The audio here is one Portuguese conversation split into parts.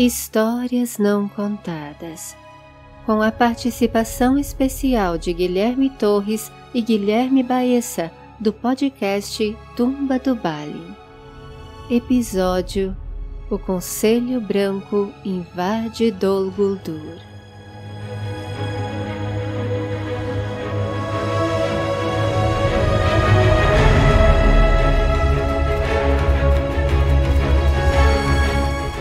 Histórias Não Contadas, com a participação especial de Guilherme Torres e Guilherme Baessa, do podcast Tumba do Bali. Episódio: O Conselho Branco invade Dol Guldur.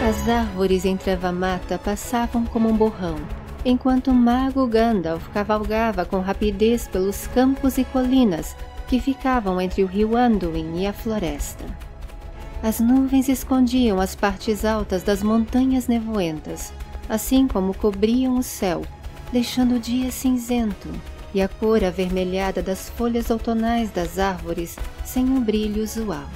As árvores em Treva-mata passavam como um borrão, enquanto o mago Gandalf cavalgava com rapidez pelos campos e colinas que ficavam entre o rio Anduin e a floresta. As nuvens escondiam as partes altas das montanhas nevoentas, assim como cobriam o céu, deixando o dia cinzento e a cor avermelhada das folhas outonais das árvores sem um brilho usual.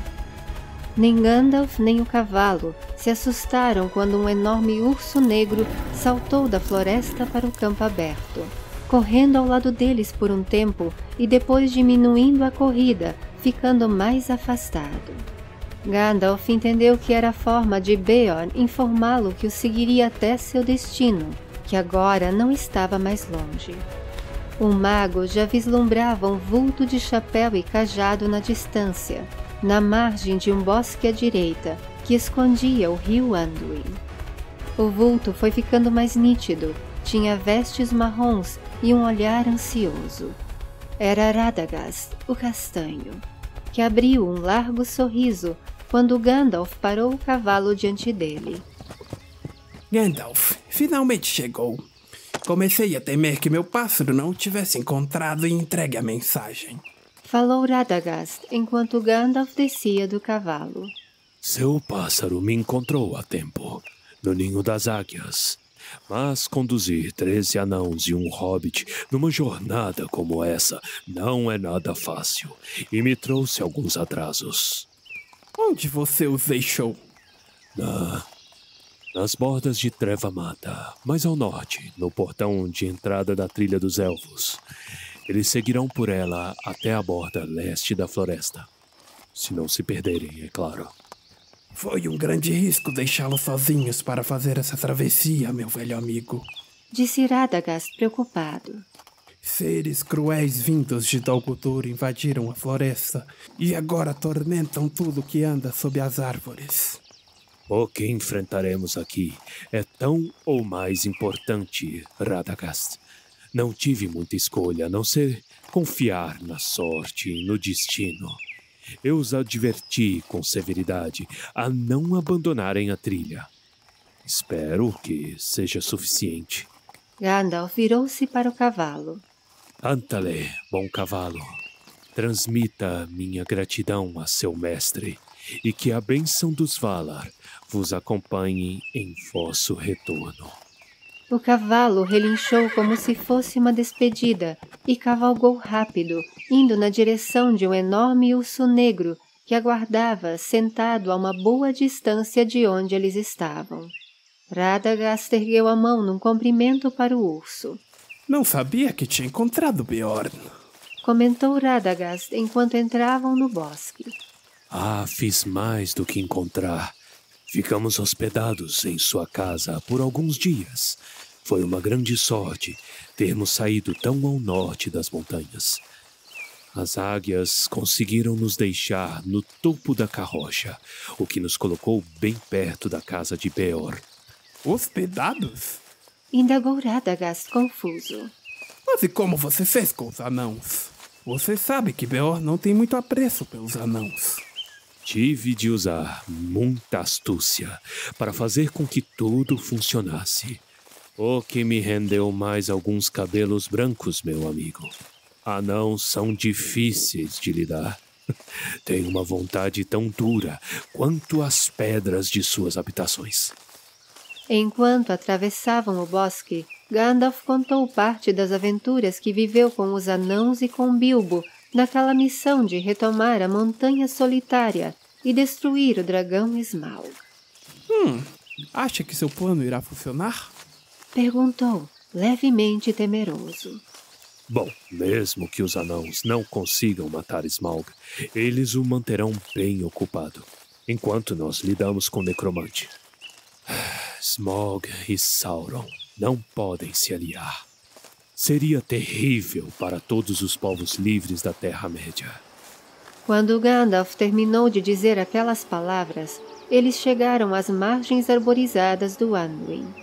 Nem Gandalf nem o cavalo se assustaram quando um enorme urso negro saltou da floresta para o campo aberto, correndo ao lado deles por um tempo e depois diminuindo a corrida, ficando mais afastado. Gandalf entendeu que era a forma de Beorn informá-lo que o seguiria até seu destino, que agora não estava mais longe. O mago já vislumbrava um vulto de chapéu e cajado na distância, na margem de um bosque à direita, que escondia o rio Anduin. O vulto foi ficando mais nítido, tinha vestes marrons e um olhar ansioso. Era Radagast, o castanho, que abriu um largo sorriso quando Gandalf parou o cavalo diante dele. Gandalf, finalmente chegou. Comecei a temer que meu pássaro não o tivesse encontrado e entregue a mensagem. Falou Radagast enquanto Gandalf descia do cavalo. Seu pássaro me encontrou a tempo, no ninho das águias. Mas conduzir 13 anãos e um hobbit numa jornada como essa não é nada fácil, e me trouxe alguns atrasos. Onde você os deixou? Nas bordas de Treva-mata, mais ao norte, no portão de entrada da Trilha dos Elfos. Eles seguirão por ela até a borda leste da floresta. Se não se perderem, é claro. Foi um grande risco deixá-los sozinhos para fazer essa travessia, meu velho amigo. Disse Radagast preocupado. Seres cruéis vindos de Dol Guldur invadiram a floresta e agora atormentam tudo que anda sob as árvores. O que enfrentaremos aqui é tão ou mais importante, Radagast. Não tive muita escolha, a não ser confiar na sorte e no destino. Eu os adverti com severidade a não abandonarem a trilha. Espero que seja suficiente. Gandalf virou-se para o cavalo. Antale, bom cavalo, transmita minha gratidão a seu mestre e que a bênção dos Valar vos acompanhe em vosso retorno. O cavalo relinchou como se fosse uma despedida e cavalgou rápido, indo na direção de um enorme urso negro que aguardava sentado a uma boa distância de onde eles estavam. Radagast ergueu a mão num cumprimento para o urso. Não sabia que tinha encontrado Beorn, comentou Radagast enquanto entravam no bosque. Fiz mais do que encontrar. Ficamos hospedados em sua casa por alguns dias. Foi uma grande sorte termos saído tão ao norte das montanhas. As águias conseguiram nos deixar no topo da carrocha, o que nos colocou bem perto da casa de Beorn. Hospedados? Indagou Radagast confuso. Mas e como você fez com os anãos? Você sabe que Beorn não tem muito apreço pelos anãos. Tive de usar muita astúcia para fazer com que tudo funcionasse. O que me rendeu mais alguns cabelos brancos, meu amigo. Anãos são difíceis de lidar. Têm uma vontade tão dura quanto as pedras de suas habitações. Enquanto atravessavam o bosque, Gandalf contou parte das aventuras que viveu com os anãos e com Bilbo naquela missão de retomar a Montanha Solitária e destruir o dragão Smaug. Acha que seu plano irá funcionar? Perguntou, levemente temeroso. Bom, mesmo que os anãos não consigam matar Smaug, eles o manterão bem ocupado, enquanto nós lidamos com o necromante. Smaug e Sauron não podem se aliar. Seria terrível para todos os povos livres da Terra-média. Quando Gandalf terminou de dizer aquelas palavras, eles chegaram às margens arborizadas do Anduin.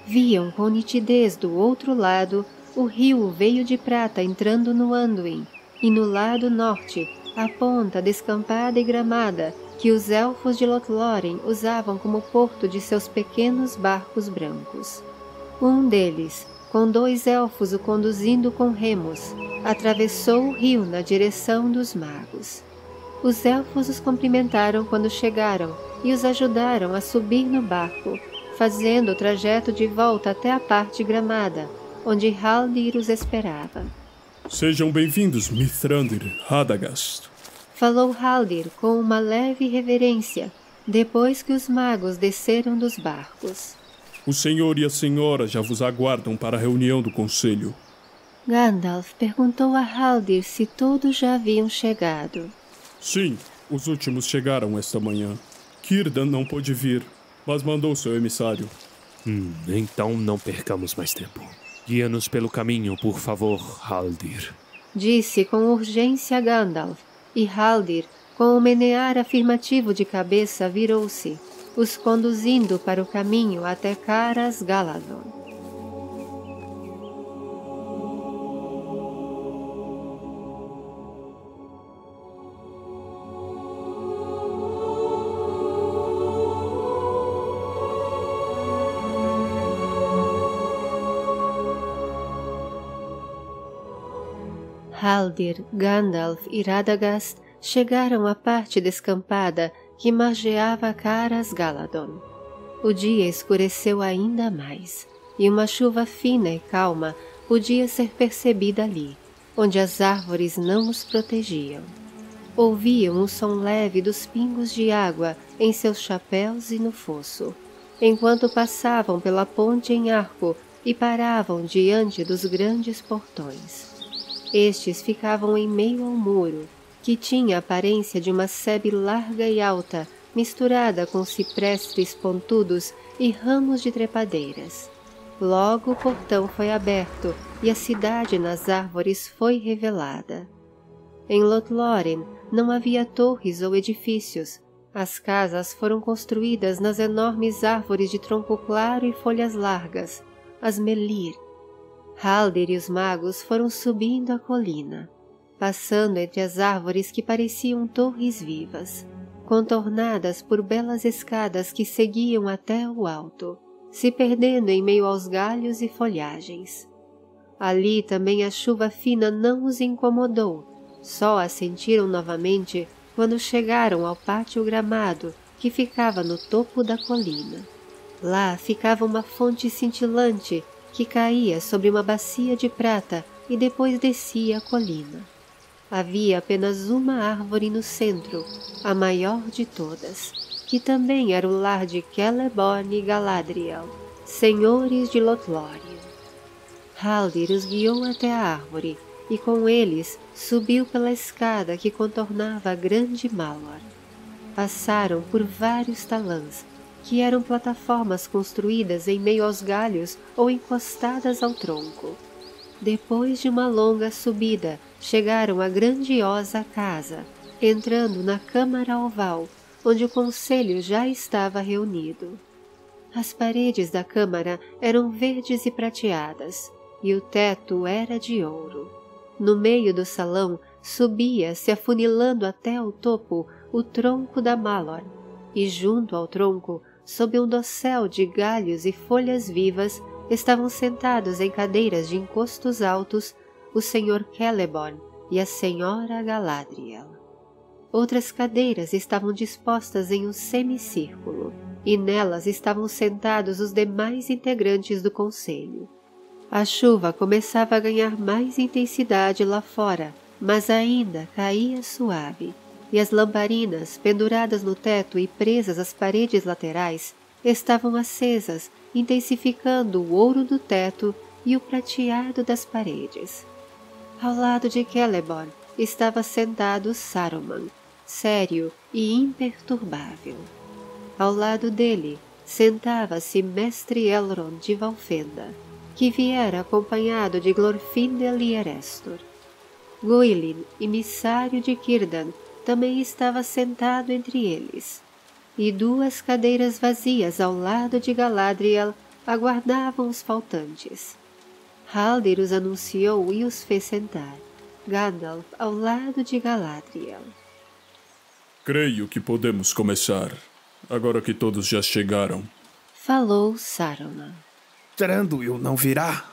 Viam com nitidez do outro lado o rio Veio de Prata entrando no Anduin, e no lado norte, a ponta descampada e gramada que os elfos de Lothlórien usavam como porto de seus pequenos barcos brancos. Um deles, com 2 elfos o conduzindo com remos, atravessou o rio na direção dos magos. Os elfos os cumprimentaram quando chegaram e os ajudaram a subir no barco, fazendo o trajeto de volta até a parte gramada, onde Haldir os esperava. Sejam bem-vindos, Mithrandir Radagast. Falou Haldir com uma leve reverência, depois que os magos desceram dos barcos. O senhor e a senhora já vos aguardam para a reunião do conselho. Gandalf perguntou a Haldir se todos já haviam chegado. Sim, os últimos chegaram esta manhã. Círdan não pôde vir, mas mandou seu emissário. Então não percamos mais tempo. Guia-nos pelo caminho, por favor, Haldir. Disse com urgência Gandalf, e Haldir, com um menear afirmativo de cabeça, virou-se, os conduzindo para o caminho até Caras Galadhon. Haldir, Gandalf e Radagast chegaram à parte descampada que margeava Caras Galadhon. O dia escureceu ainda mais, e uma chuva fina e calma podia ser percebida ali, onde as árvores não os protegiam. Ouviam o som leve dos pingos de água em seus chapéus e no fosso, enquanto passavam pela ponte em arco e paravam diante dos grandes portões. Estes ficavam em meio ao muro, que tinha a aparência de uma sebe larga e alta, misturada com ciprestes pontudos e ramos de trepadeiras. Logo o portão foi aberto e a cidade nas árvores foi revelada. Em Lothlórien não havia torres ou edifícios. As casas foram construídas nas enormes árvores de tronco claro e folhas largas, as Melir. Haldir e os magos foram subindo a colina, passando entre as árvores que pareciam torres vivas, contornadas por belas escadas que seguiam até o alto, se perdendo em meio aos galhos e folhagens. Ali também a chuva fina não os incomodou, só a sentiram novamente quando chegaram ao pátio gramado que ficava no topo da colina. Lá ficava uma fonte cintilante que caía sobre uma bacia de prata e depois descia a colina. Havia apenas uma árvore no centro, a maior de todas, que também era o lar de Celeborn e Galadriel, senhores de Lothlórien. Haldir os guiou até a árvore, e com eles subiu pela escada que contornava a grande Malor. Passaram por vários talãs, que eram plataformas construídas em meio aos galhos ou encostadas ao tronco. Depois de uma longa subida, chegaram à grandiosa casa, entrando na câmara oval, onde o conselho já estava reunido. As paredes da câmara eram verdes e prateadas, e o teto era de ouro. No meio do salão subia, se afunilando até o topo, o tronco da Malor, e junto ao tronco, sob um dossel de galhos e folhas vivas, estavam sentados em cadeiras de encostos altos o senhor Celeborn e a senhora Galadriel. Outras cadeiras estavam dispostas em um semicírculo, e nelas estavam sentados os demais integrantes do conselho. A chuva começava a ganhar mais intensidade lá fora, mas ainda caía suave, e as lamparinas, penduradas no teto e presas às paredes laterais, estavam acesas, intensificando o ouro do teto e o prateado das paredes. Ao lado de Celeborn estava sentado Saruman, sério e imperturbável. Ao lado dele, sentava-se mestre Elrond de Valfenda, que viera acompanhado de Glorfindel e Erestor. Goilin, emissário de Círdan, também estava sentado entre eles, e 2 cadeiras vazias ao lado de Galadriel aguardavam os faltantes. Haldir os anunciou e os fez sentar, Gandalf ao lado de Galadriel. Creio que podemos começar, agora que todos já chegaram. Falou Saruman. Thranduil não virá?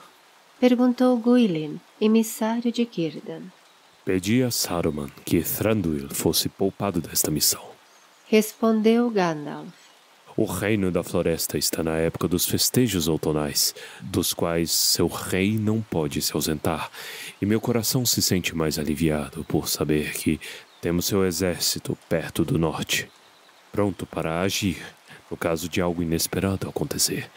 Perguntou Goilin, emissário de Círdan. Pedi a Saruman que Thranduil fosse poupado desta missão. Respondeu Gandalf. O reino da floresta está na época dos festejos outonais, dos quais seu rei não pode se ausentar, e meu coração se sente mais aliviado por saber que temos seu exército perto do norte, pronto para agir no caso de algo inesperado acontecer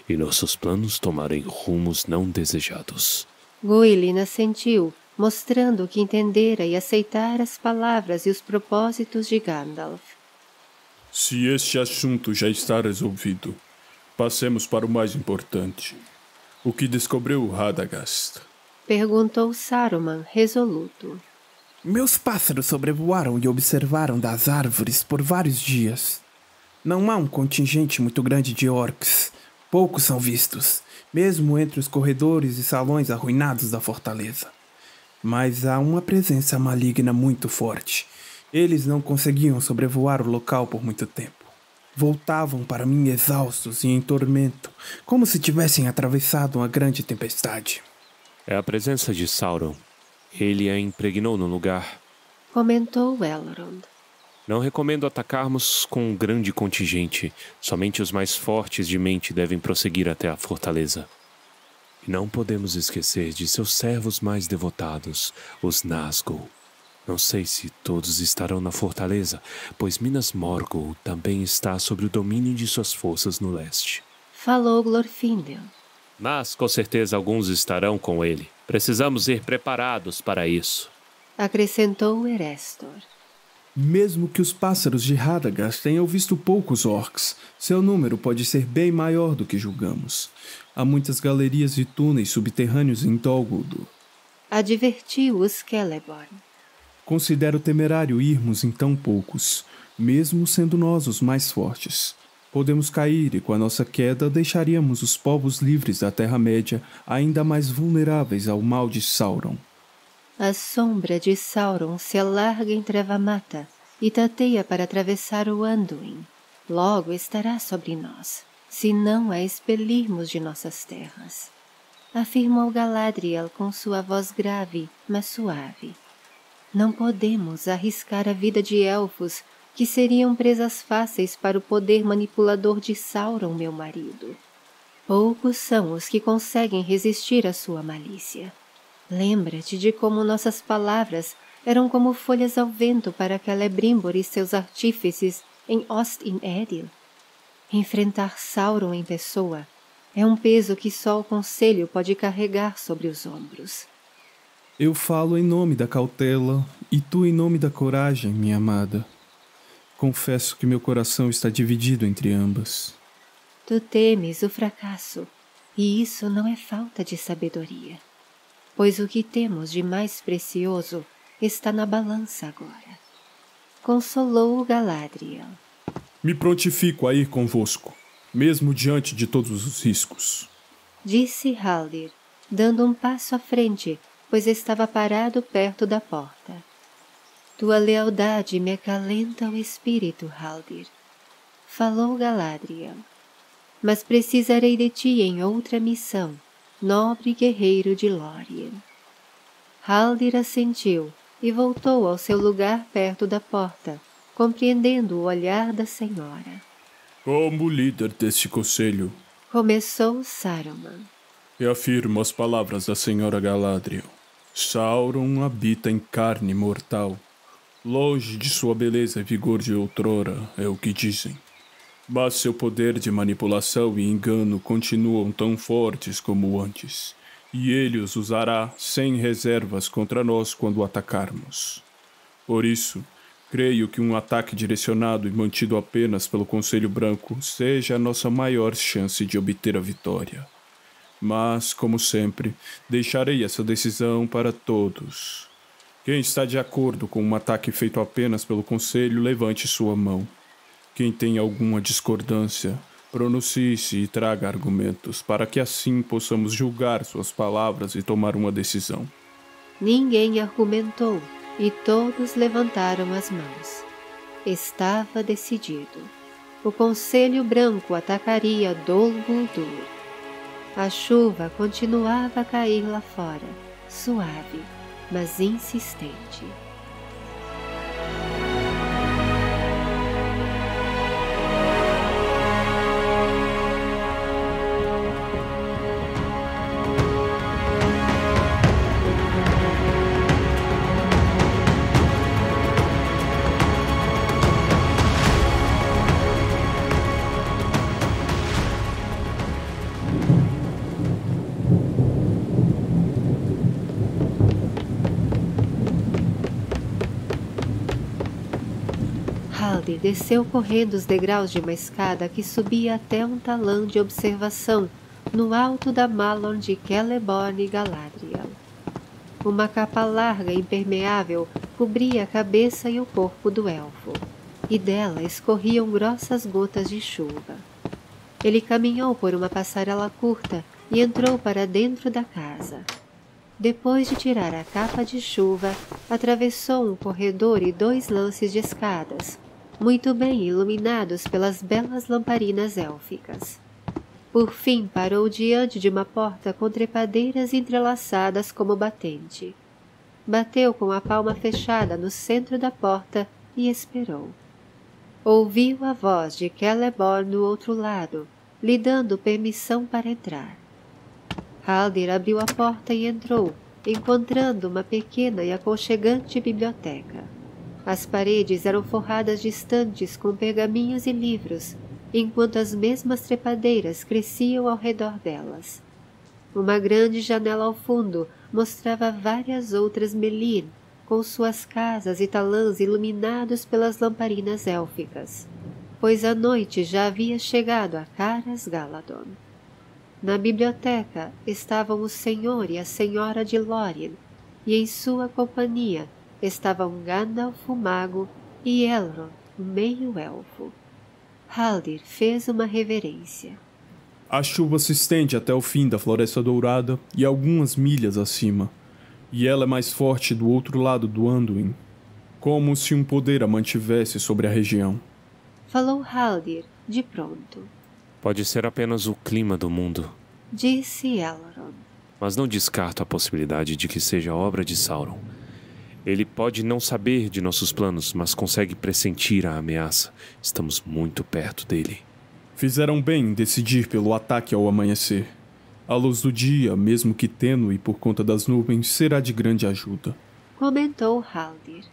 e nossos planos tomarem rumos não desejados. Goilin assentiu, mostrando que entendera e aceitara as palavras e os propósitos de Gandalf. Se este assunto já está resolvido, passemos para o mais importante. O que descobriu Radagast? Perguntou Saruman, resoluto. Meus pássaros sobrevoaram e observaram das árvores por vários dias. Não há um contingente muito grande de orcs. Poucos são vistos, mesmo entre os corredores e salões arruinados da fortaleza. Mas há uma presença maligna muito forte. Eles não conseguiam sobrevoar o local por muito tempo. Voltavam para mim exaustos e em tormento, como se tivessem atravessado uma grande tempestade. É a presença de Sauron. Ele a impregnou no lugar. Comentou Elrond. Não recomendo atacarmos com um grande contingente. Somente os mais fortes de mente devem prosseguir até a fortaleza. E não podemos esquecer de seus servos mais devotados, os Nazgûl. Não sei se todos estarão na fortaleza, pois Minas Morgul também está sob o domínio de suas forças no leste. Falou Glorfindel. Mas com certeza alguns estarão com ele. Precisamos ir preparados para isso. Acrescentou Erestor. Mesmo que os pássaros de Radagast tenham visto poucos orcs, seu número pode ser bem maior do que julgamos. Há muitas galerias e túneis subterrâneos em Dol Guldur. Advertiu-os Celeborn. Considero temerário irmos em tão poucos, mesmo sendo nós os mais fortes. Podemos cair e com a nossa queda deixaríamos os povos livres da Terra-média ainda mais vulneráveis ao mal de Sauron. A sombra de Sauron se alarga em Trevamata e tateia para atravessar o Anduin. Logo estará sobre nós, se não a expelirmos de nossas terras. Afirmou Galadriel com sua voz grave, mas suave. Não podemos arriscar a vida de elfos que seriam presas fáceis para o poder manipulador de Sauron, meu marido. Poucos são os que conseguem resistir à sua malícia. Lembra-te de como nossas palavras eram como folhas ao vento para Celebrimbor e seus artífices em Ost-in-Edil. Enfrentar Sauron em pessoa é um peso que só o Conselho pode carregar sobre os ombros. Eu falo em nome da cautela e tu em nome da coragem, minha amada. Confesso que meu coração está dividido entre ambas. Tu temes o fracasso, e isso não é falta de sabedoria, pois o que temos de mais precioso está na balança agora. Consolou Galadriel. Me prontifico a ir convosco, mesmo diante de todos os riscos. Disse Haldir, dando um passo à frente, pois estava parado perto da porta. Tua lealdade me acalenta o espírito, Haldir. Falou Galadriel. Mas precisarei de ti em outra missão, nobre guerreiro de Lórien. Haldir assentiu e voltou ao seu lugar perto da porta, compreendendo o olhar da senhora. Como líder deste conselho, Começou Saruman. reafirmo as palavras da senhora Galadriel. Sauron habita em carne mortal. Longe de sua beleza e vigor de outrora, é o que dizem. Mas seu poder de manipulação e engano continuam tão fortes como antes, e ele os usará sem reservas contra nós quando o atacarmos. Por isso, Creio que um ataque direcionado e mantido apenas pelo Conselho Branco seja a nossa maior chance de obter a vitória. Mas, como sempre, deixarei essa decisão para todos. Quem está de acordo com um ataque feito apenas pelo Conselho, levante sua mão. Quem tem alguma discordância, pronuncie-se e traga argumentos, para que assim possamos julgar suas palavras e tomar uma decisão. Ninguém argumentou e todos levantaram as mãos. Estava decidido. O Conselho Branco atacaria Dol Guldur. A chuva continuava a cair lá fora, suave, mas insistente. Haldir desceu correndo os degraus de uma escada que subia até um talão de observação no alto da Malorn de Celeborn e Galadriel. Uma capa larga e impermeável cobria a cabeça e o corpo do elfo, e dela escorriam grossas gotas de chuva. Ele caminhou por uma passarela curta e entrou para dentro da casa. Depois de tirar a capa de chuva, atravessou um corredor e 2 lances de escadas, muito bem iluminados pelas belas lamparinas élficas. Por fim parou diante de uma porta com trepadeiras entrelaçadas como batente. Bateu com a palma fechada no centro da porta e esperou. Ouviu a voz de Celeborn no outro lado, lhe dando permissão para entrar. Haldir abriu a porta e entrou, encontrando uma pequena e aconchegante biblioteca. As paredes eram forradas de estantes com pergaminhos e livros, enquanto as mesmas trepadeiras cresciam ao redor delas. Uma grande janela ao fundo mostrava várias outras Melir, com suas casas e talãs iluminados pelas lamparinas élficas, pois a noite já havia chegado a Caras Galadon. Na biblioteca estavam o senhor e a senhora de Lórien, e em sua companhia estavam Gandalf o mago e Elrond, o meio-elfo. Haldir fez uma reverência. A chuva se estende até o fim da Floresta Dourada e algumas milhas acima, e ela é mais forte do outro lado do Anduin, como se um poder a mantivesse sobre a região. Falou Haldir, de pronto. Pode ser apenas o clima do mundo, disse Elrond. Mas não descarto a possibilidade de que seja obra de Sauron. Ele pode não saber de nossos planos, mas consegue pressentir a ameaça. Estamos muito perto dele. Fizeram bem em decidir pelo ataque ao amanhecer. A luz do dia, mesmo que tênue por conta das nuvens, será de grande ajuda. Comentou Haldir.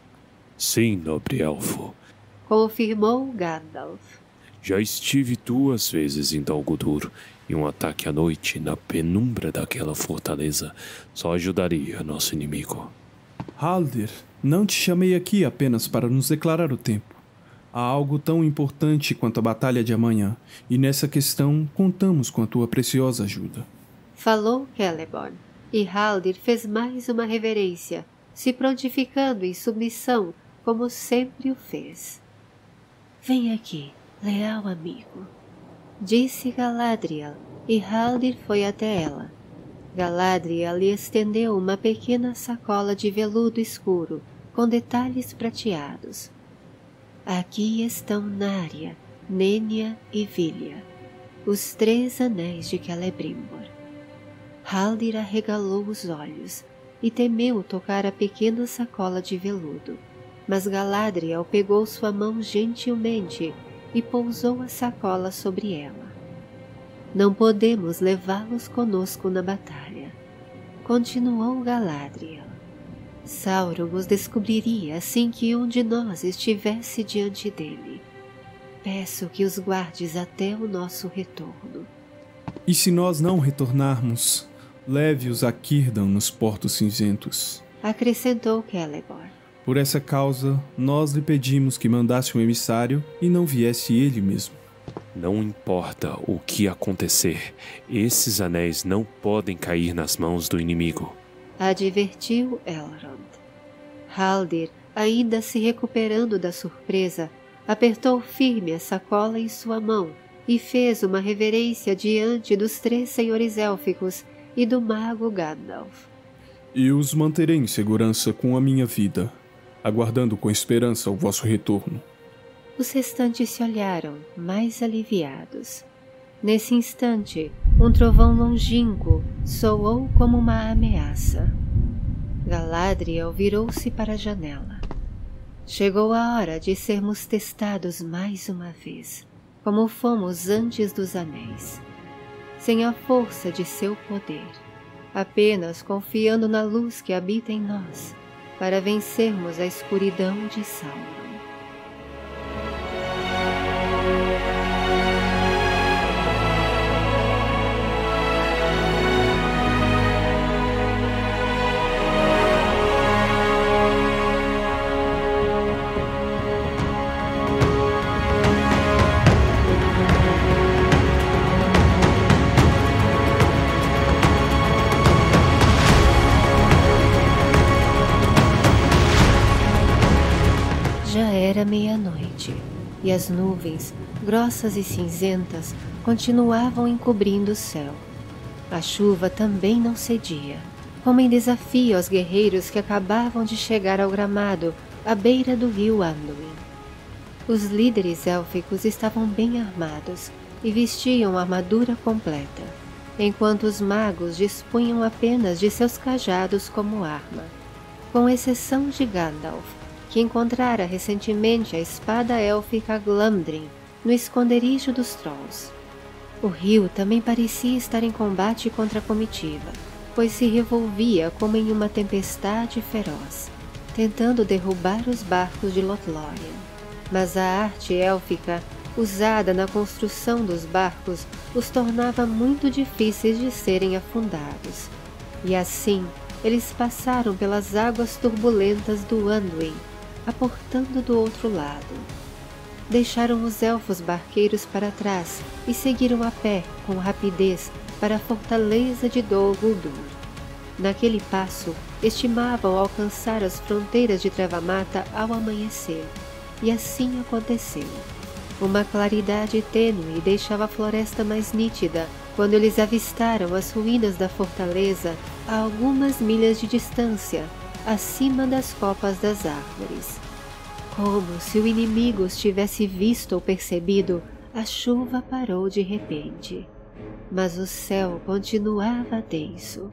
Sim, nobre elfo. Confirmou Gandalf. Já estive 2 vezes em Dol Guldur, e um ataque à noite na penumbra daquela fortaleza só ajudaria nosso inimigo. Haldir, não te chamei aqui apenas para nos declarar o tempo. Há algo tão importante quanto a batalha de amanhã, e nessa questão contamos com a tua preciosa ajuda. Falou Celeborn, e Haldir fez mais uma reverência, se prontificando em submissão, como sempre o fez. Vem aqui, leal amigo, disse Galadriel, e Haldir foi até ela. Galadriel lhe estendeu uma pequena sacola de veludo escuro, com detalhes prateados. Aqui estão Narya, Nenya e Vilya, os 3 anéis de Celebrimbor. Haldir arregalou os olhos e temeu tocar a pequena sacola de veludo, mas Galadriel pegou sua mão gentilmente e pousou a sacola sobre ela. Não podemos levá-los conosco na batalha, continuou Galadriel. Sauron os descobriria assim que um de nós estivesse diante dele. Peço que os guardes até o nosso retorno. E se nós não retornarmos, leve-os a Círdan nos Portos Cinzentos, acrescentou Celeborn. Por essa causa, nós lhe pedimos que mandasse um emissário e não viesse ele mesmo. Não importa o que acontecer, esses anéis não podem cair nas mãos do inimigo. Advertiu Elrond. Haldir, ainda se recuperando da surpresa, apertou firme a sacola em sua mão e fez uma reverência diante dos 3 senhores élficos e do mago Gandalf. E os manterei em segurança com a minha vida, aguardando com esperança o vosso retorno. Os restantes se olharam, mais aliviados. Nesse instante, um trovão longínquo soou como uma ameaça. Galadriel virou-se para a janela. Chegou a hora de sermos testados mais uma vez, como fomos antes dos anéis. Sem a força de seu poder, apenas confiando na luz que habita em nós, para vencermos a escuridão de Sauron. Era meia-noite, e as nuvens, grossas e cinzentas, continuavam encobrindo o céu. A chuva também não cedia, como em desafio aos guerreiros que acabavam de chegar ao gramado, à beira do rio Anduin. Os líderes élficos estavam bem armados e vestiam armadura completa, enquanto os magos dispunham apenas de seus cajados como arma, com exceção de Gandalf, que encontrara recentemente a espada élfica Glamdring no esconderijo dos Trolls. O rio também parecia estar em combate contra a comitiva, pois se revolvia como em uma tempestade feroz, tentando derrubar os barcos de Lothlórien. Mas a arte élfica, usada na construção dos barcos, os tornava muito difíceis de serem afundados, e assim eles passaram pelas águas turbulentas do Anduin, aportando do outro lado. Deixaram os elfos barqueiros para trás e seguiram a pé, com rapidez, para a fortaleza de Dol Guldur. Naquele passo, estimavam alcançar as fronteiras de Treva-mata ao amanhecer, e assim aconteceu. Uma claridade tênue deixava a floresta mais nítida quando eles avistaram as ruínas da fortaleza a algumas milhas de distância, acima das copas das árvores. Como se o inimigo os tivesse visto ou percebido, a chuva parou de repente. Mas o céu continuava denso,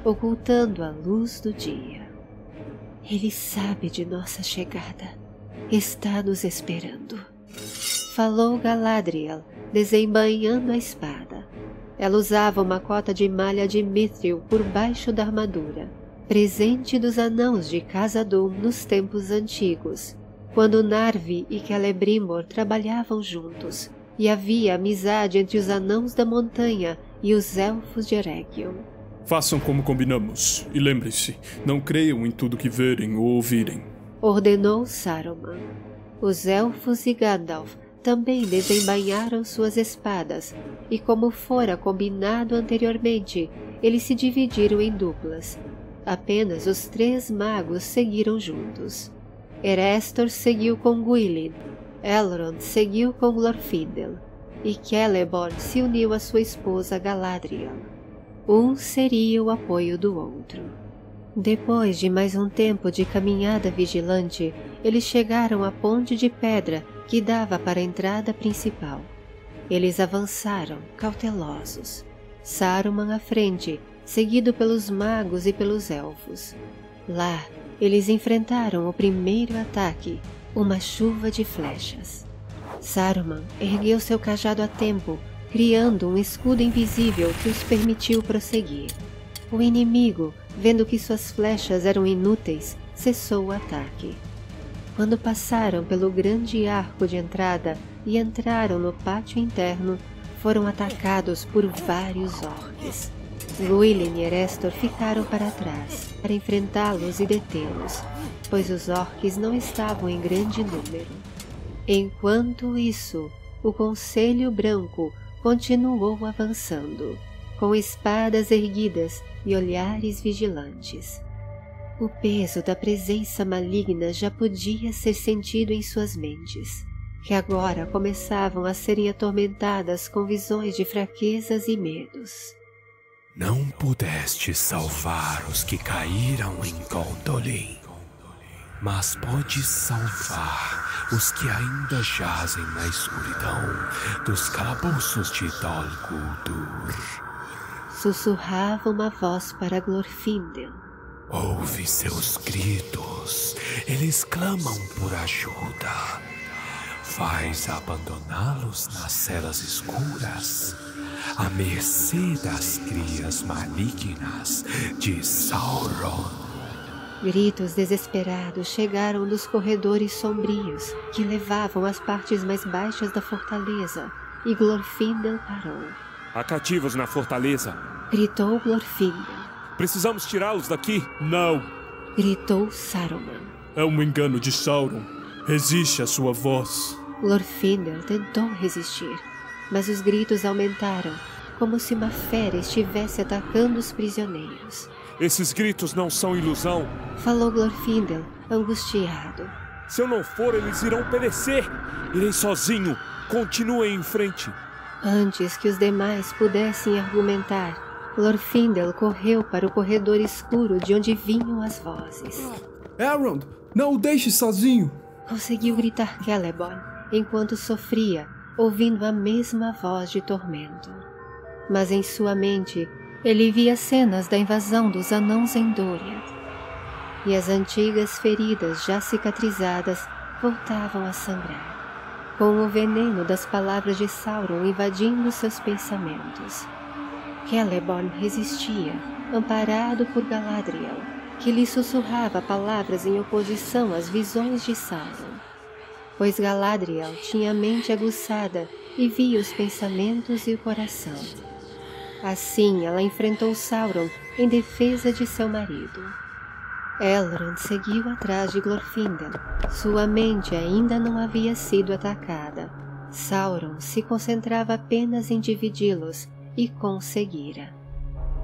ocultando a luz do dia. Ele sabe de nossa chegada. Está nos esperando. Falou Galadriel, desembainhando a espada. Ela usava uma cota de malha de mithril por baixo da armadura, presente dos anãos de Khazad-dûm nos tempos antigos, quando Narvi e Celebrimbor trabalhavam juntos, e havia amizade entre os anãos da montanha e os elfos de Eregion. Façam como combinamos, e lembrem-se, não creiam em tudo que verem ou ouvirem, ordenou Saruman. Os elfos e Gandalf também desembainharam suas espadas, e como fora combinado anteriormente, eles se dividiram em duplas. Apenas os 3 magos seguiram juntos. Erestor seguiu com Gwilyn, Elrond seguiu com Glorfindel, e Celeborn se uniu à sua esposa Galadriel. Um seria o apoio do outro. Depois de mais um tempo de caminhada vigilante, eles chegaram à ponte de pedra que dava para a entrada principal. Eles avançaram, cautelosos. Saruman à frente, seguido pelos magos e pelos elfos. Lá, eles enfrentaram o primeiro ataque, uma chuva de flechas. Saruman ergueu seu cajado a tempo, criando um escudo invisível que os permitiu prosseguir. O inimigo, vendo que suas flechas eram inúteis, cessou o ataque. Quando passaram pelo grande arco de entrada e entraram no pátio interno, foram atacados por vários orques. Gwilyn e Erestor ficaram para trás, para enfrentá-los e detê-los, pois os orques não estavam em grande número. Enquanto isso, o Conselho Branco continuou avançando, com espadas erguidas e olhares vigilantes. O peso da presença maligna já podia ser sentido em suas mentes, que agora começavam a serem atormentadas com visões de fraquezas e medos. Não pudeste salvar os que caíram em Gondolin, mas podes salvar os que ainda jazem na escuridão dos calabouços de Dol Guldur. Sussurrava uma voz para Glorfindel. Ouve seus gritos, eles clamam por ajuda. Vais abandoná-los nas celas escuras, à mercê das crias malignas de Sauron. Gritos desesperados chegaram dos corredores sombrios que levavam às partes mais baixas da fortaleza, e Glorfindel parou. Há cativos na fortaleza, Gritou Glorfindel. Precisamos tirá-los daqui. Não, Gritou Saruman. é um engano de Sauron. Resiste à sua voz. Glorfindel tentou resistir, mas os gritos aumentaram, como se uma fera estivesse atacando os prisioneiros. Esses gritos não são ilusão. Falou Glorfindel, angustiado. Se eu não for, eles irão perecer. Irei sozinho. Continuem em frente. Antes que os demais pudessem argumentar, Glorfindel correu para o corredor escuro de onde vinham as vozes. Elrond, não o deixe sozinho! Conseguiu gritar Celeborn enquanto sofria, ouvindo a mesma voz de tormento. Mas em sua mente, ele via cenas da invasão dos anãos em Doriath. E as antigas feridas já cicatrizadas voltavam a sangrar, com o veneno das palavras de Sauron invadindo seus pensamentos. Celeborn resistia, amparado por Galadriel, que lhe sussurrava palavras em oposição às visões de Sauron. Pois Galadriel tinha a mente aguçada e via os pensamentos e o coração. Assim ela enfrentou Sauron em defesa de seu marido. Elrond seguiu atrás de Glorfindel. Sua mente ainda não havia sido atacada. Sauron se concentrava apenas em dividi-los, e conseguira.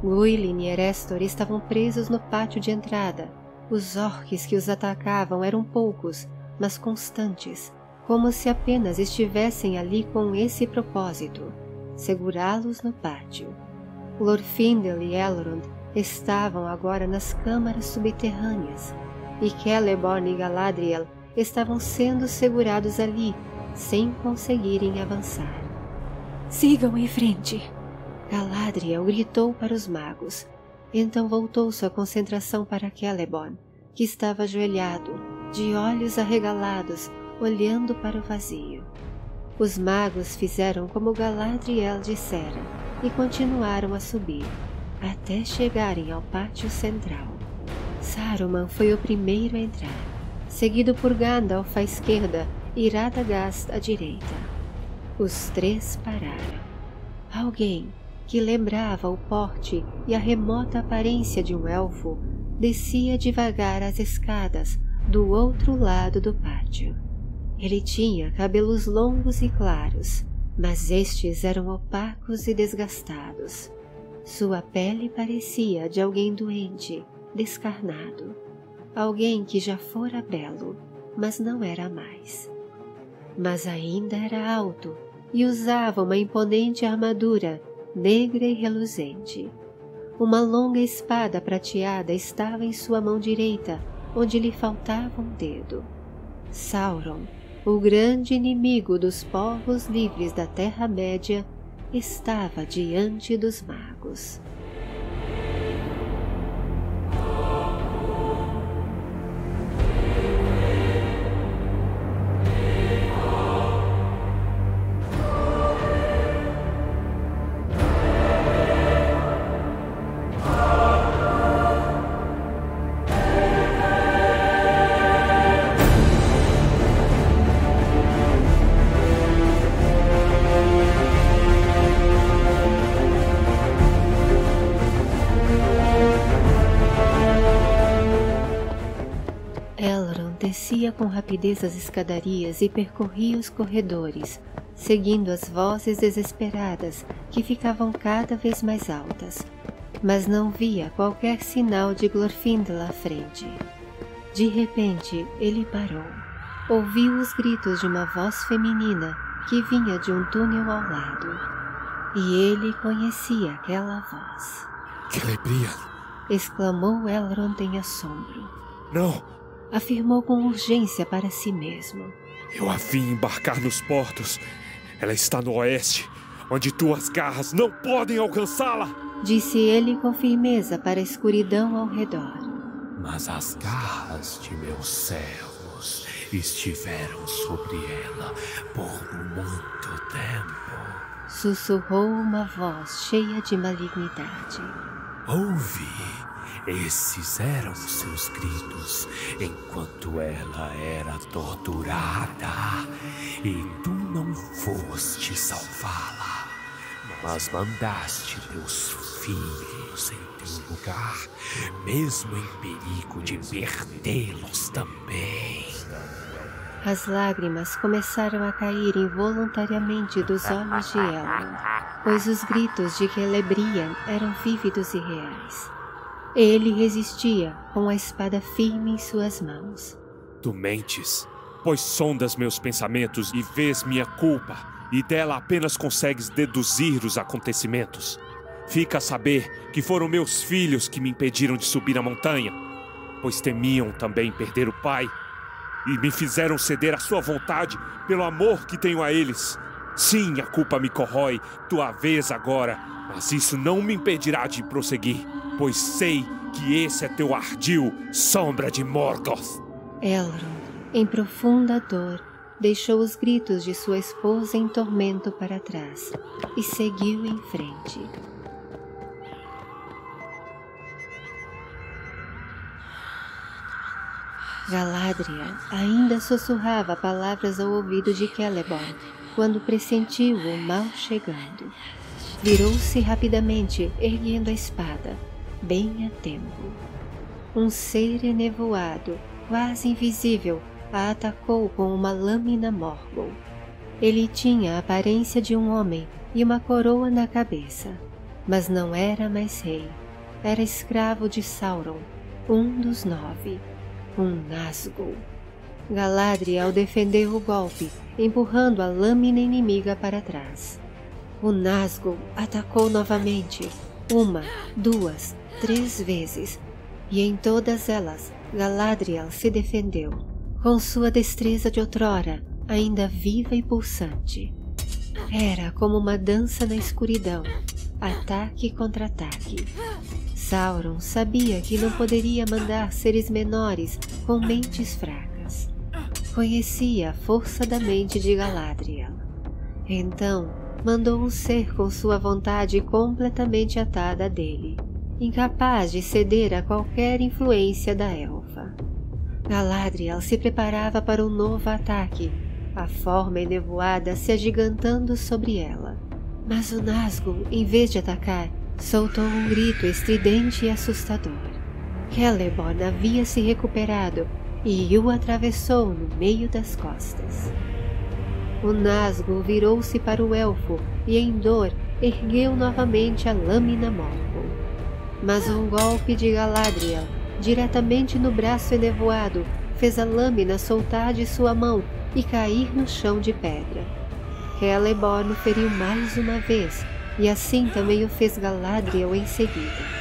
Gwilyn e Erestor estavam presos no pátio de entrada. Os orques que os atacavam eram poucos, mas constantes, como se apenas estivessem ali com esse propósito, segurá-los no pátio. Glorfindel e Elrond estavam agora nas câmaras subterrâneas, e Celeborn e Galadriel estavam sendo segurados ali, sem conseguirem avançar. Sigam em frente! Galadriel gritou para os magos. Então voltou sua concentração para Celeborn, que estava ajoelhado, de olhos arregalados, olhando para o vazio. Os magos fizeram como Galadriel dissera e continuaram a subir, até chegarem ao pátio central. Saruman foi o primeiro a entrar, seguido por Gandalf à esquerda e Radagast à direita. Os três pararam. Alguém, que lembrava o porte e a remota aparência de um elfo, descia devagar as escadas do outro lado do pátio. Ele tinha cabelos longos e claros, mas estes eram opacos e desgastados. Sua pele parecia de alguém doente, descarnado. Alguém que já fora belo, mas não era mais. Mas ainda era alto e usava uma imponente armadura negra e reluzente. Uma longa espada prateada estava em sua mão direita, onde lhe faltava um dedo. Sauron, o grande inimigo dos povos livres da Terra-média, estava diante dos magos. descia com rapidez as escadarias e percorria os corredores, seguindo as vozes desesperadas que ficavam cada vez mais altas, mas não via qualquer sinal de Glorfindel à frente. De repente, ele parou. Ouviu os gritos de uma voz feminina que vinha de um túnel ao lado. E ele conhecia aquela voz. Celebrian! Exclamou Elrond em assombro. Não! Afirmou com urgência para si mesmo. Eu a vi embarcar nos portos. Ela está no oeste, onde tuas garras não podem alcançá-la! Disse ele com firmeza para a escuridão ao redor. Mas as garras de meus servos estiveram sobre ela por muito tempo. Sussurrou uma voz cheia de malignidade. Ouvi, esses eram seus gritos enquanto ela era torturada, e tu não foste salvá-la, mas mandaste teus filhos em teu lugar, mesmo em perigo de perdê-los também. As lágrimas começaram a cair involuntariamente dos olhos de Elrond, pois os gritos de Celebrian eram vívidos e reais. Ele resistia com a espada firme em suas mãos. Tu mentes, pois sondas meus pensamentos e vês minha culpa, e dela apenas consegues deduzir os acontecimentos. Fica a saber que foram meus filhos que me impediram de subir a montanha, pois temiam também perder o pai, e me fizeram ceder à sua vontade pelo amor que tenho a eles. Sim, a culpa me corrói, tua vez agora, mas isso não me impedirá de prosseguir, pois sei que esse é teu ardil, sombra de Morgoth. Elrond, em profunda dor, deixou os gritos de sua esposa em tormento para trás e seguiu em frente. Galadriel ainda sussurrava palavras ao ouvido de Celeborn quando pressentiu o mal chegando. Virou-se rapidamente, erguendo a espada, bem a tempo. Um ser enevoado, quase invisível, a atacou com uma lâmina Morgul. Ele tinha a aparência de um homem e uma coroa na cabeça, mas não era mais rei. Era escravo de Sauron, um dos 9. Um Nazgûl. Galadriel defendeu o golpe, empurrando a lâmina inimiga para trás. O Nazgûl atacou novamente, 1, 2, 3 vezes, e em todas elas Galadriel se defendeu, com sua destreza de outrora, ainda viva e pulsante. Era como uma dança na escuridão, ataque contra ataque. Sauron sabia que não poderia mandar seres menores com mentes fracas. Conhecia a força da mente de Galadriel. Então, mandou um ser com sua vontade completamente atada a dele, incapaz de ceder a qualquer influência da elfa. Galadriel se preparava para um novo ataque, a forma enevoada se agigantando sobre ela. Mas o Nazgûl, em vez de atacar, soltou um grito estridente e assustador. Celeborn havia se recuperado e o atravessou no meio das costas. O Nazgûl virou-se para o elfo e, em dor, ergueu novamente a lâmina Morgul. Mas um golpe de Galadriel, diretamente no braço enevoado, fez a lâmina soltar de sua mão e cair no chão de pedra. Celeborn o feriu mais uma vez, e assim também o fez Galadriel em seguida.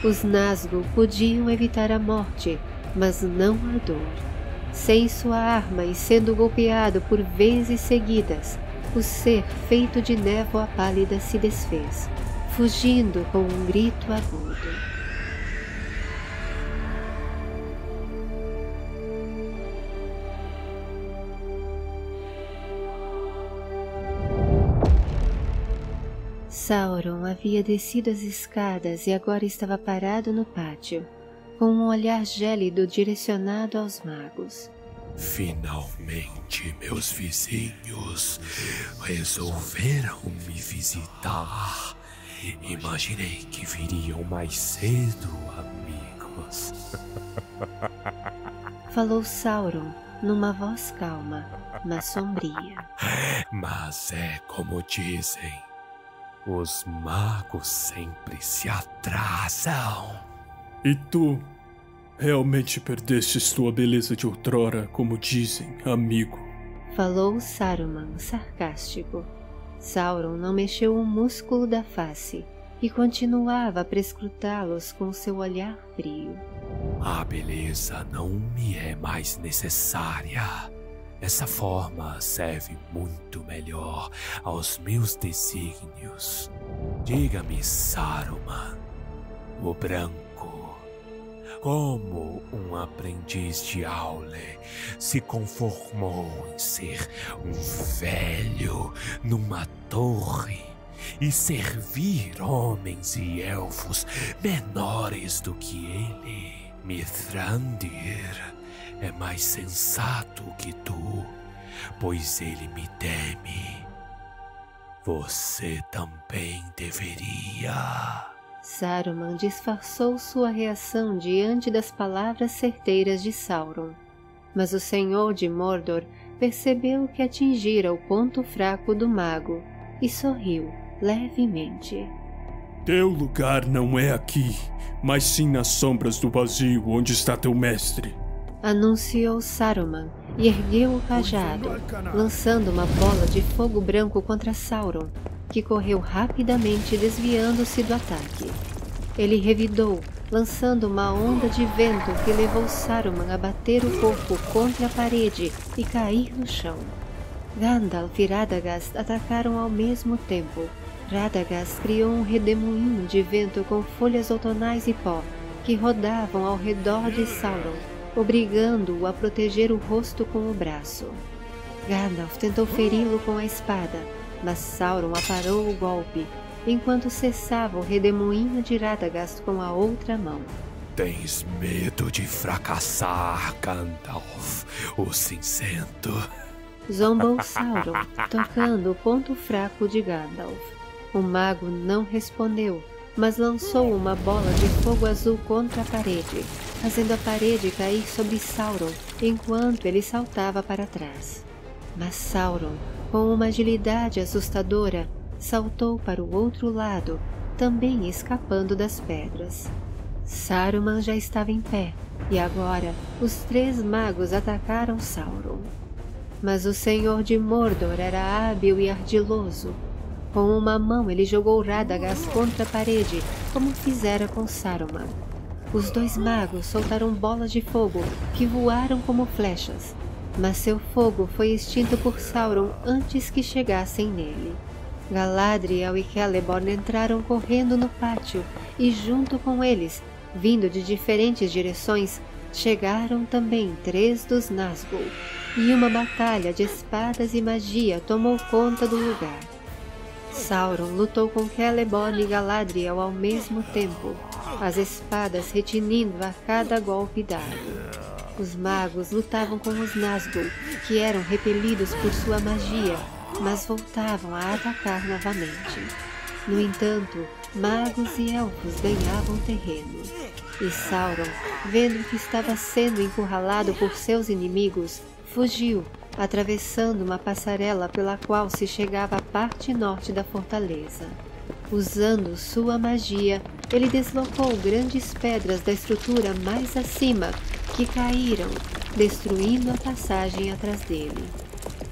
Os Nazgûl podiam evitar a morte, mas não a dor. Sem sua arma e sendo golpeado por vezes seguidas, o ser feito de névoa pálida se desfez, fugindo com um grito agudo. Sauron havia descido as escadas e agora estava parado no pátio, com um olhar gélido direcionado aos magos. Finalmente, meus vizinhos resolveram me visitar. Imaginei que viriam mais cedo, amigos. falou Sauron numa voz calma, mas sombria. Mas é como dizem, os magos sempre se atrasam. E tu, realmente perdestes tua beleza de outrora, como dizem, amigo? Falou Saruman, sarcástico. Sauron não mexeu um músculo da face e continuava a prescrutá-los com seu olhar frio. A beleza não me é mais necessária. Essa forma serve muito melhor aos meus desígnios. Diga-me, Saruman, o branco, como um aprendiz de Aule se conformou em ser um velho numa torre e servir homens e elfos menores do que ele? Mithrandir é mais sensato que tu, pois ele me teme. Você também deveria. Saruman disfarçou sua reação diante das palavras certeiras de Sauron, mas o Senhor de Mordor percebeu que atingira o ponto fraco do mago e sorriu levemente. Teu lugar não é aqui, mas sim nas sombras do vazio onde está teu mestre. Anunciou Saruman e ergueu o cajado, lançando uma bola de fogo branco contra Sauron, que correu rapidamente desviando-se do ataque. Ele revidou, lançando uma onda de vento que levou Saruman a bater o corpo contra a parede e cair no chão. Gandalf e Radagast atacaram ao mesmo tempo. Radagast criou um redemoinho de vento com folhas outonais e pó, que rodavam ao redor de Sauron, obrigando-o a proteger o rosto com o braço. Gandalf tentou feri-lo com a espada, mas Sauron aparou o golpe, enquanto cessava o redemoinho de Radagast com a outra mão. Tens medo de fracassar, Gandalf, o cinzento? Zombou Sauron, tocando o ponto fraco de Gandalf. O mago não respondeu, mas lançou uma bola de fogo azul contra a parede, fazendo a parede cair sobre Sauron enquanto ele saltava para trás. Mas Sauron, com uma agilidade assustadora, saltou para o outro lado, também escapando das pedras. Saruman já estava em pé, e agora os 3 magos atacaram Sauron. Mas o Senhor de Mordor era hábil e ardiloso. Com uma mão ele jogou Radagast contra a parede, como fizera com Saruman. Os 2 magos soltaram bolas de fogo, que voaram como flechas, mas seu fogo foi extinto por Sauron antes que chegassem nele. Galadriel e Celeborn entraram correndo no pátio, e junto com eles, vindo de diferentes direções, chegaram também 3 dos Nazgûl, e uma batalha de espadas e magia tomou conta do lugar. Sauron lutou com Celeborn e Galadriel ao mesmo tempo, as espadas retinindo a cada golpe dado. Os magos lutavam com os Nazgûl, que eram repelidos por sua magia, mas voltavam a atacar novamente. No entanto, magos e elfos ganhavam terreno, e Sauron, vendo que estava sendo encurralado por seus inimigos, fugiu, atravessando uma passarela pela qual se chegava à parte norte da fortaleza. Usando sua magia, ele deslocou grandes pedras da estrutura mais acima, que caíram, destruindo a passagem atrás dele.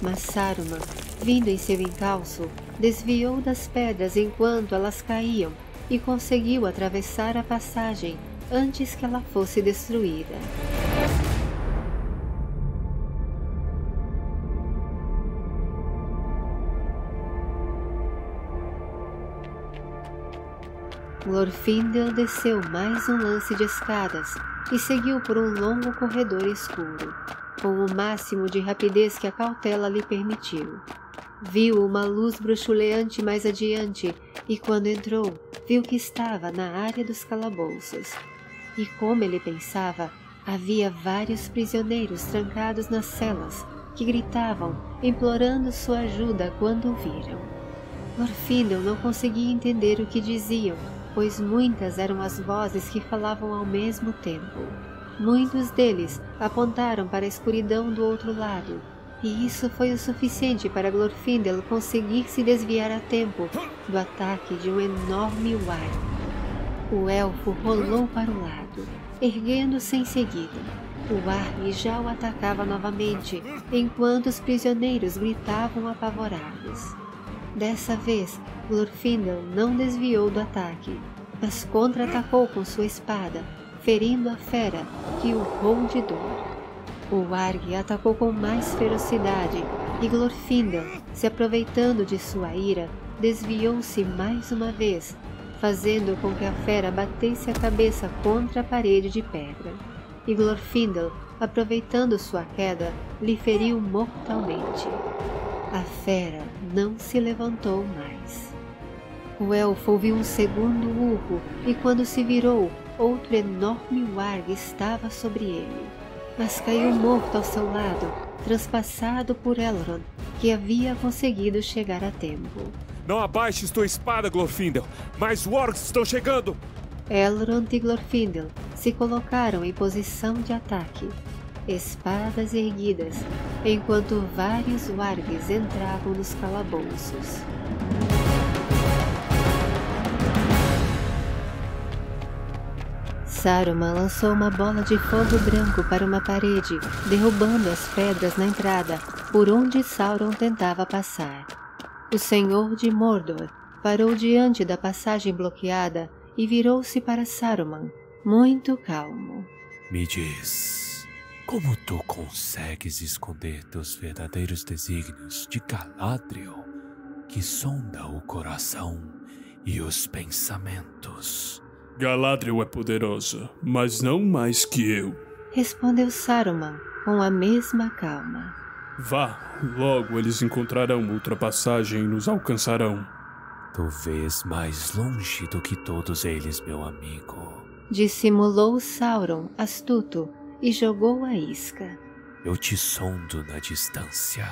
Mas Saruman, vindo em seu encalço, desviou das pedras enquanto elas caíam e conseguiu atravessar a passagem antes que ela fosse destruída. Glorfindel desceu mais um lance de escadas e seguiu por um longo corredor escuro, com o máximo de rapidez que a cautela lhe permitiu. Viu uma luz bruxuleante mais adiante e, quando entrou, viu que estava na área dos calabouços. E, como ele pensava, havia vários prisioneiros trancados nas celas, que gritavam, implorando sua ajuda quando o viram. Glorfindel não conseguia entender o que diziam, pois muitas eram as vozes que falavam ao mesmo tempo. muitos deles apontaram para a escuridão do outro lado, e isso foi o suficiente para Glorfindel conseguir se desviar a tempo do ataque de um enorme warg. O elfo rolou para o lado, erguendo-se em seguida. O warg já o atacava novamente, enquanto os prisioneiros gritavam apavorados. Dessa vez, Glorfindel não desviou do ataque, mas contra-atacou com sua espada, ferindo a fera que urrou de dor. O warg atacou com mais ferocidade e Glorfindel, se aproveitando de sua ira, desviou-se mais uma vez, fazendo com que a fera batesse a cabeça contra a parede de pedra. E Glorfindel, aproveitando sua queda, lhe feriu mortalmente. A fera não se levantou mais. O elfo ouviu um segundo urro e quando se virou, outro enorme warg estava sobre ele. Mas caiu morto ao seu lado, transpassado por Elrond, que havia conseguido chegar a tempo. Não abaixes tua espada, Glorfindel! Mais wargs estão chegando! Elrond e Glorfindel se colocaram em posição de ataque, espadas erguidas, enquanto vários wargs entravam nos calabouços. Saruman lançou uma bola de fogo branco para uma parede, derrubando as pedras na entrada, por onde Sauron tentava passar. O Senhor de Mordor parou diante da passagem bloqueada e virou-se para Saruman, muito calmo. Me diz, como tu consegues esconder teus verdadeiros desígnios de Galadriel, que sonda o coração e os pensamentos? Galadriel é poderosa, mas não mais que eu. Respondeu Saruman com a mesma calma. Vá, logo eles encontrarão ultrapassagem e nos alcançarão. Tu vês mais longe do que todos eles, meu amigo. Dissimulou Sauron, astuto, e jogou a isca. Eu te sondo na distância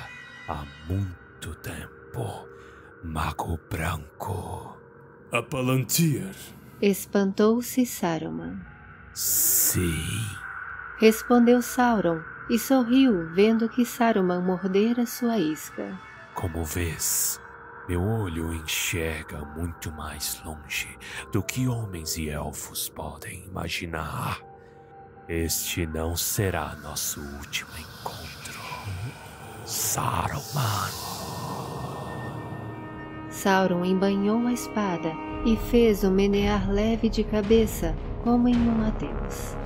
há muito tempo, Mago Branco. A Palantir. Espantou-se Saruman. Sim. Respondeu Sauron e sorriu vendo que Saruman mordera sua isca. Como vês, meu olho enxerga muito mais longe do que homens e elfos podem imaginar. Este não será nosso último encontro, Saruman. Sauron embanhou a espada e fez um menear leve de cabeça, como em um adeus.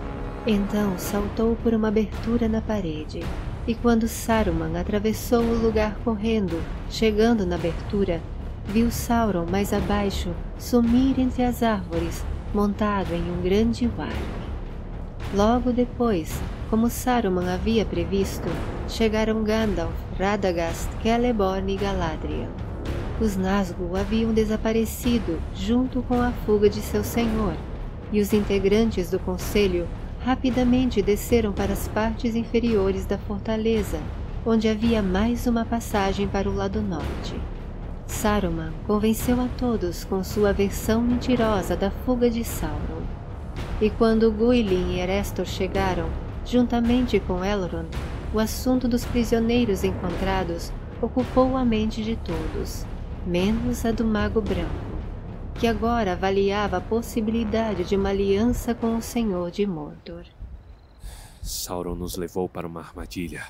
Então saltou por uma abertura na parede, e quando Saruman atravessou o lugar correndo, chegando na abertura, viu Sauron mais abaixo sumir entre as árvores, montado em um grande warg. Logo depois, como Saruman havia previsto, chegaram Gandalf, Radagast, Celeborn e Galadriel. Os Nazgûl haviam desaparecido junto com a fuga de seu senhor, e os integrantes do conselho rapidamente desceram para as partes inferiores da fortaleza, onde havia mais uma passagem para o lado norte. Saruman convenceu a todos com sua versão mentirosa da fuga de Sauron. E quando Guilin e Erestor chegaram, juntamente com Elrond, o assunto dos prisioneiros encontrados ocupou a mente de todos, menos a do Mago Branco, que agora avaliava a possibilidade de uma aliança com o Senhor de Mordor. Sauron nos levou para uma armadilha,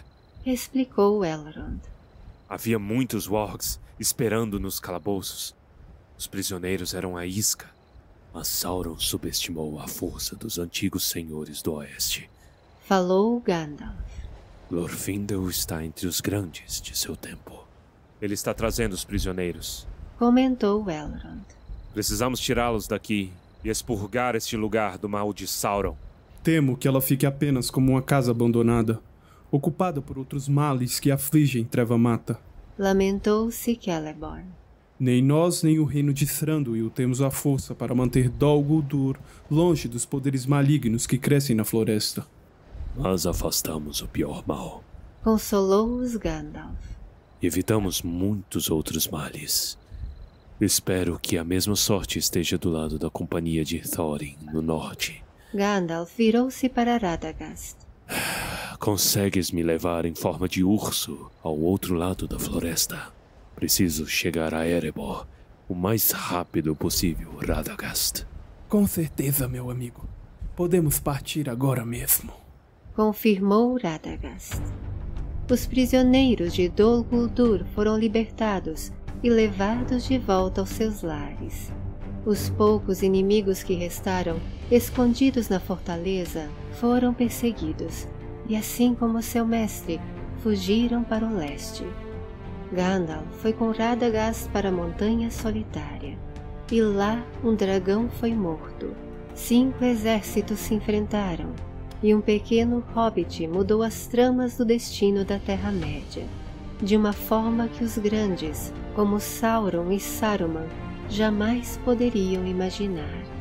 explicou Elrond. Havia muitos wargs esperando nos calabouços. Os prisioneiros eram a isca. Mas Sauron subestimou a força dos antigos senhores do Oeste. Falou Gandalf. Glorfindel está entre os grandes de seu tempo. Ele está trazendo os prisioneiros, comentou Elrond. Precisamos tirá-los daqui e expurgar este lugar do mal de Sauron. Temo que ela fique apenas como uma casa abandonada, ocupada por outros males que afligem Treva Mata. Lamentou-se Celeborn. Nem nós nem o reino de Thranduil temos a força para manter Dol Guldur longe dos poderes malignos que crescem na floresta. Mas afastamos o pior mal. Consolou-os Gandalf. Evitamos muitos outros males. Espero que a mesma sorte esteja do lado da companhia de Thorin, no norte. Gandalf virou-se para Radagast. Consegues me levar em forma de urso ao outro lado da floresta? Preciso chegar a Erebor o mais rápido possível, Radagast. Com certeza, meu amigo. Podemos partir agora mesmo. Confirmou Radagast. Os prisioneiros de Dol Guldur foram libertados e levados de volta aos seus lares. Os poucos inimigos que restaram, escondidos na fortaleza, foram perseguidos, e assim como seu mestre, fugiram para o leste. Gandalf foi com Radagast para a Montanha Solitária, e lá um dragão foi morto. 5 exércitos se enfrentaram, e um pequeno hobbit mudou as tramas do destino da Terra-média, de uma forma que os grandes, como Sauron e Saruman, jamais poderiam imaginar.